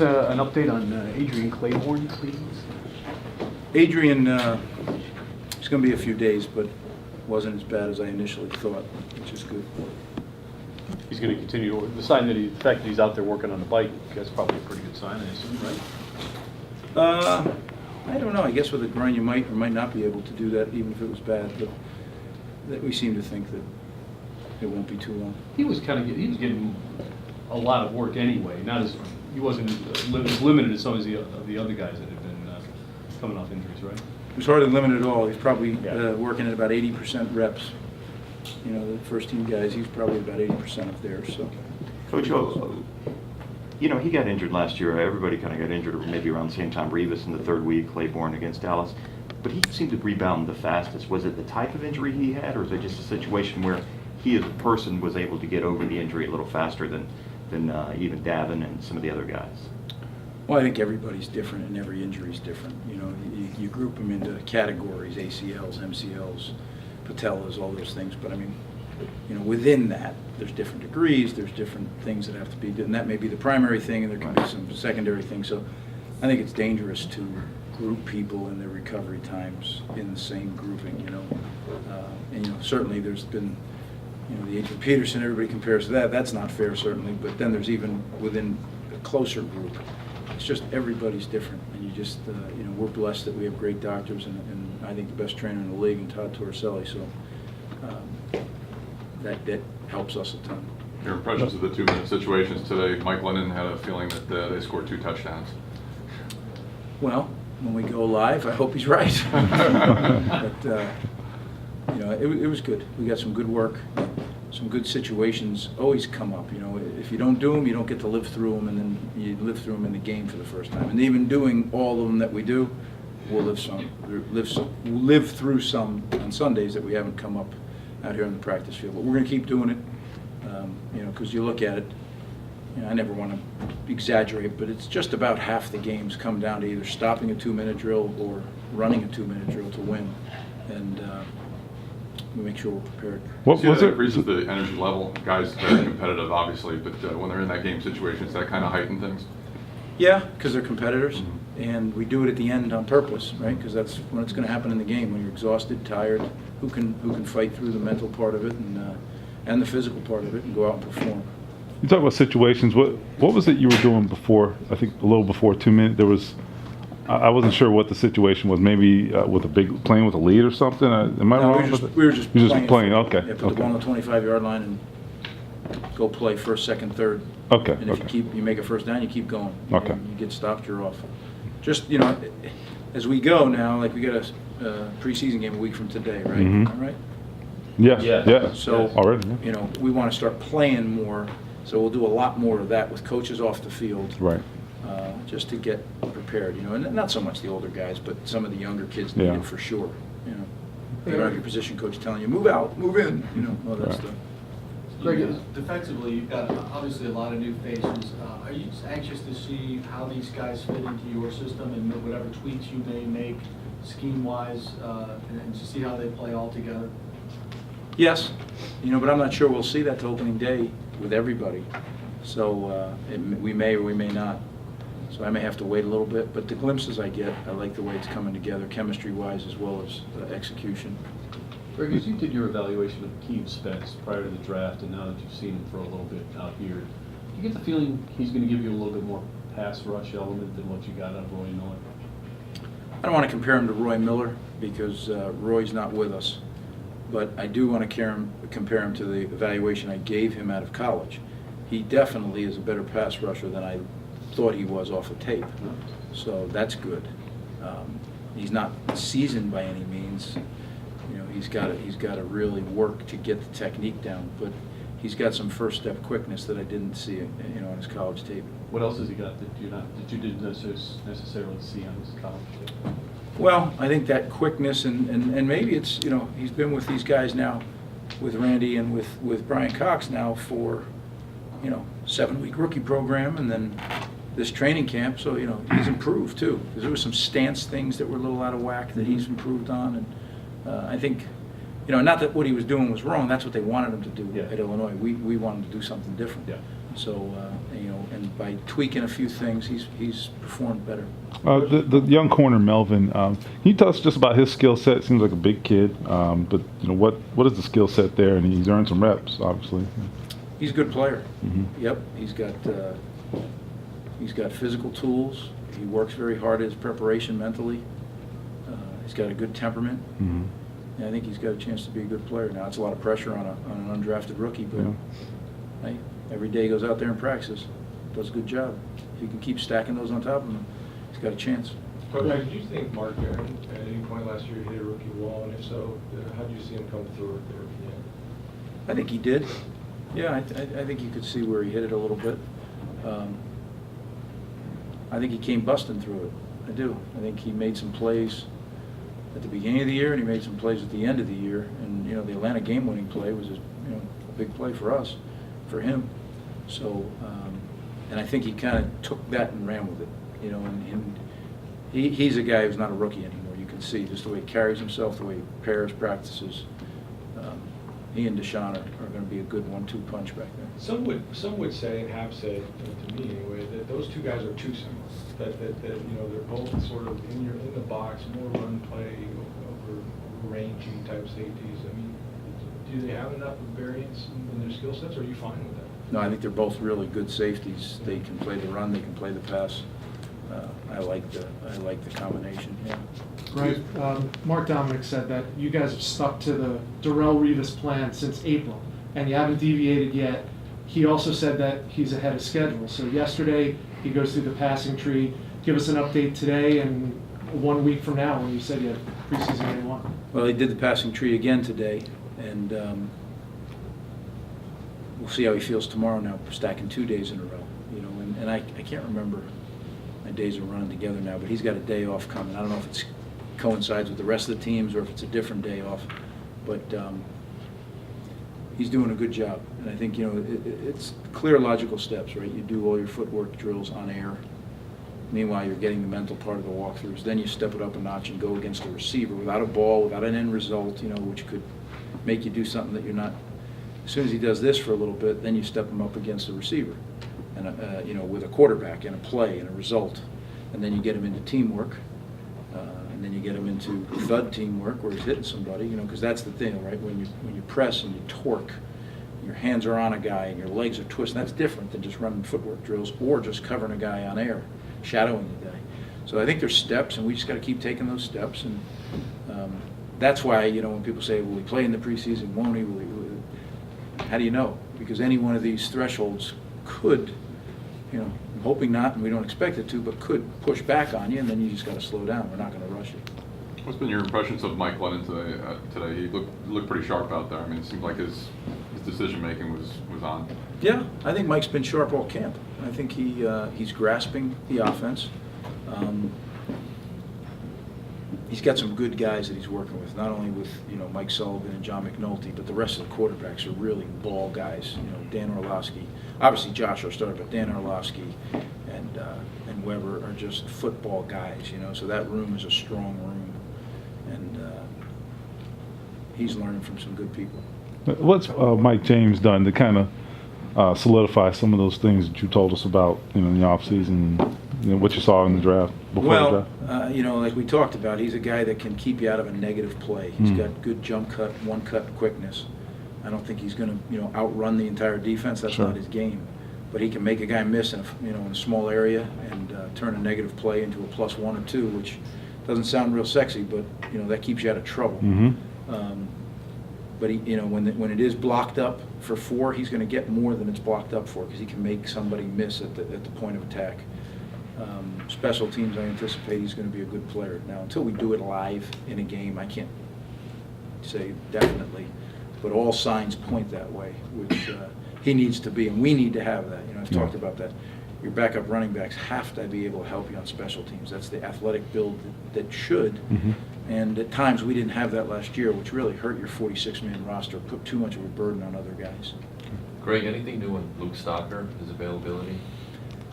an update on Adrian Clayborn, please? Adrian, it's going to be a few days, but wasn't as bad as I initially thought, which is good. He's going to continue. The fact that he's out there working on the bike, that's probably a pretty good sign, I assume, right? I don't know. I guess with a groin, you might or might not be able to do that, even if it was bad. But that we seem to think that it won't be too long. He was getting a lot of work anyway. He wasn't as limited as some of the other guys that have been coming off injuries, right? It was hardly limited at all. He's probably working at about 80% reps. You know, the first team guys, he's probably about 80% up there. So, Coach, you know, he got injured last year. Everybody kind of got injured maybe around the same time. Revis in the third week, Clayborn against Dallas. But he seemed to rebound the fastest. Was it the type of injury he had, or is it just a situation where he as a person was able to get over the injury a little faster than even Davin and some of the other guys? well, I think everybody's different and every injury is different. You know, you group them into categories, ACLs, MCLs, patellas, all those things. But I mean, you know, within that, there's different degrees, there's different things that have to be done. And that may be the primary thing, and there can be some secondary things. So I think it's dangerous to group people and their recovery times in the same grouping, you know. And, you know, certainly there's been, you know, the Adrian Peterson, everybody compares to that. That's not fair, certainly. But then there's even within a closer group. It's just everybody's different. And you just, you know, we're blessed that we have great doctors and I think the best trainer in the league, and Todd Torricelli. So that helps us a ton. Your impressions of the 2-minute situations today? Mike Lennon had a feeling that they scored 2 touchdowns. Well, when we go live, I hope he's right. But, you know, it was good. We got some good work. Some good situations always come up. You know, if you don't do them, you don't get to live through them, and then you live through them in the game for the first time. And even doing all of them that we do, we'll live through some on Sundays that we haven't come up out here on the practice field. But we're going to keep doing it, you know, because you look at it. You know, I never want to exaggerate, but it's just about half the games come down to either stopping a 2-minute drill or running a 2-minute drill to win, and we make sure we're prepared. What was it? Increases the energy level. Guys very competitive, obviously, but when they're in that game situation, does that kind of heighten things? Yeah, because they're competitors, and we do it at the end on purpose, right? Because that's when it's going to happen in the game. When you're exhausted, tired, who can fight through the mental part of it and the physical part of it and go out and perform. You talk about situations. What was it you were doing before? I think a little before 2 minutes. There was. I wasn't sure what the situation was. Maybe with playing with a lead or something. Am I wrong? We were just playing. Okay. Yeah, put the ball on the 25-yard line and go play first, second, third. Okay. And if you make a first down, you keep going. Okay. And you get stopped, you're off. Just, you know, as we go now, like we got a preseason game a week from today, right? Mm-hmm. All right. Yeah. So already, you know, we want to start playing more. So we'll do a lot more of that with coaches off the field. Right. Just to get prepared, you know, and not so much the older guys, but some of the younger kids need it for sure. You know, you don't have your position coach telling you move out, move in, you know, all that stuff. Greg, defensively, you've got obviously a lot of new faces. Are you anxious to see how these guys fit into your system and whatever tweaks you may make scheme-wise, and to see how they play all together? Yes, you know, but I'm not sure we'll see that till opening day with everybody. So we may or we may not. So I may have to wait a little bit, but the glimpses I get, I like the way it's coming together, chemistry-wise as well as execution. Greg, as you did your evaluation of Keem Specs prior to the draft, and now that you've seen him for a little bit out here, do you get the feeling he's going to give you a little bit more pass rush element than what you got out of Roy Miller? I don't want to compare him to Roy Miller because Roy's not with us, but I do want to compare him to the evaluation I gave him out of college. He definitely is a better pass rusher than I thought he was off of tape, so that's good. He's not seasoned by any means. You know, he's got to really work to get the technique down, but he's got some first step quickness that I didn't see, you know, on his college tape. What else has he got that you didn't necessarily see on his college tape? Well, I think that quickness and maybe it's, you know, he's been with these guys now, with Randy and with Brian Cox now for, you know, 7-week rookie program and then this training camp, so, you know, he's improved too. Because there were some stance things that were a little out of whack that he's improved on, and I think, you know, not that what he was doing was wrong. That's what they wanted him to do at Illinois. We wanted to do something different. Yeah. So, and by tweaking a few things, he's performed better. The young corner Melvin, can you tell us just about his skill set? Seems like a big kid, but what is the skill set there? And he's earned some reps, obviously. He's a good player. Mm-hmm. Yep, he's got physical tools. He works very hard at his preparation mentally. He's got a good temperament. Mm-hmm. And I think he's got a chance to be a good player. Now, it's a lot of pressure on an undrafted rookie, but hey, every day he goes out there and practices, does a good job. If he can keep stacking those on top of him, he's got a chance. Greg, did you think Mark Aaron at any point last year hit a rookie wall? And if so, how did you see him come through at the rookie end? I think he did. Yeah, I think you could see where he hit it a little bit. I think he came busting through it. I do. I think he made some plays at the beginning of the year, and he made some plays at the end of the year. And the Atlanta game-winning play was a big play for us, for him. So, and I think he kind of took that and ran with it. And he's a guy who's not a rookie anymore. You can see just the way he carries himself, the way he prepares, practices. He and Deshaun are going to be a good 1-2 punch back there. Some would say, and have said to me anyway, that those two guys are too similar. That they're both sort of in the box, more run play, over ranging type safeties. I mean, do they have enough variance in their skill sets, or are you fine with that? No, I think they're both really good safeties. They can play the run, they can play the pass. I like the combination. Yeah. Right. Mark Dominic said that you guys have stuck to the Darrelle Revis plan since April, and you haven't deviated yet. He also said that he's ahead of schedule. So yesterday he goes through the passing tree. Give us an update today and 1 week from now when you said you had preseason game 1. Well, he did the passing tree again today, and we'll see how he feels tomorrow. Now stacking 2 days in a row, and I can't remember. My days are running together now, but he's got a day off coming. I don't know if it coincides with the rest of the teams or if it's a different day off, but he's doing a good job. And I think it's clear, logical steps, right? You do all your footwork drills on air. Meanwhile, you're getting the mental part of the walkthroughs. Then you step it up a notch and go against a receiver without a ball, without an end result, which could make you do something that you're not. As soon as he does this for a little bit, then you step him up against the receiver. And with a quarterback and a play and a result, and then you get him into teamwork, and then you get him into thud teamwork where he's hitting somebody, because that's the thing, right? When you press and you torque, your hands are on a guy and your legs are twisting. That's different than just running footwork drills or just covering a guy on air, shadowing the guy. So I think there's steps, and we just got to keep taking those steps. And that's why when people say, "Will he play in the preseason? Won't he?" How do you know? Because any one of these thresholds could. I'm hoping not, and we don't expect it to, but could push back on you, and then you just got to slow down. We're not going to rush you. What's been your impressions of Mike Lennon today? He looked pretty sharp out there. I mean, it seemed like his decision-making was on. Yeah, I think Mike's been sharp all camp. I think he's grasping the offense. He's got some good guys that he's working with, not only with Mike Sullivan and John McNulty, but the rest of the quarterbacks are really ball guys. Dan Orlovsky, obviously Josh our starter, but Dan Orlovsky and Weber are just football guys. So that room is a strong room, and he's learning from some good people. What's Mike James done to kind of solidify some of those things that you told us about, in the offseason, what you saw in the draft before the draft? Like we talked about, he's a guy that can keep you out of a negative play. He's got good jump cut, one cut quickness. I don't think he's going to, outrun the entire defense. That's not his game. But he can make a guy miss in a small area and turn a negative play into a +1 or 2, which doesn't sound real sexy, but that keeps you out of trouble. Mm-hmm. But he, when it is blocked up for 4, he's going to get more than it's blocked up for because he can make somebody miss at the point of attack. Special teams, I anticipate he's going to be a good player. Now, until we do it live in a game, I can't say definitely, but all signs point that way, which he needs to be, and we need to have that. I've talked about that. Your backup running backs have to be able to help you on special teams. That's the athletic build that should. Mm-hmm. And at times we didn't have that last year, which really hurt your 46-man roster, put too much of a burden on other guys. Greg, anything new on Luke Stocker, his availability?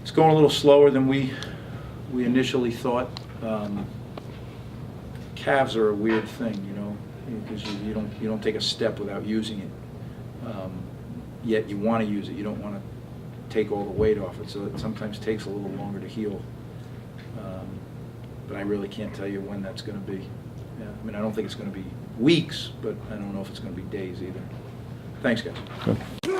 It's going a little slower than we initially thought. Calves are a weird thing, because you don't take a step without using it. Yet you want to use it. You don't want to take all the weight off it, so it sometimes takes a little longer to heal. But I really can't tell you when that's going to be. Yeah, I mean, I don't think it's going to be weeks, but I don't know if it's going to be days either. Thanks, guys. Good.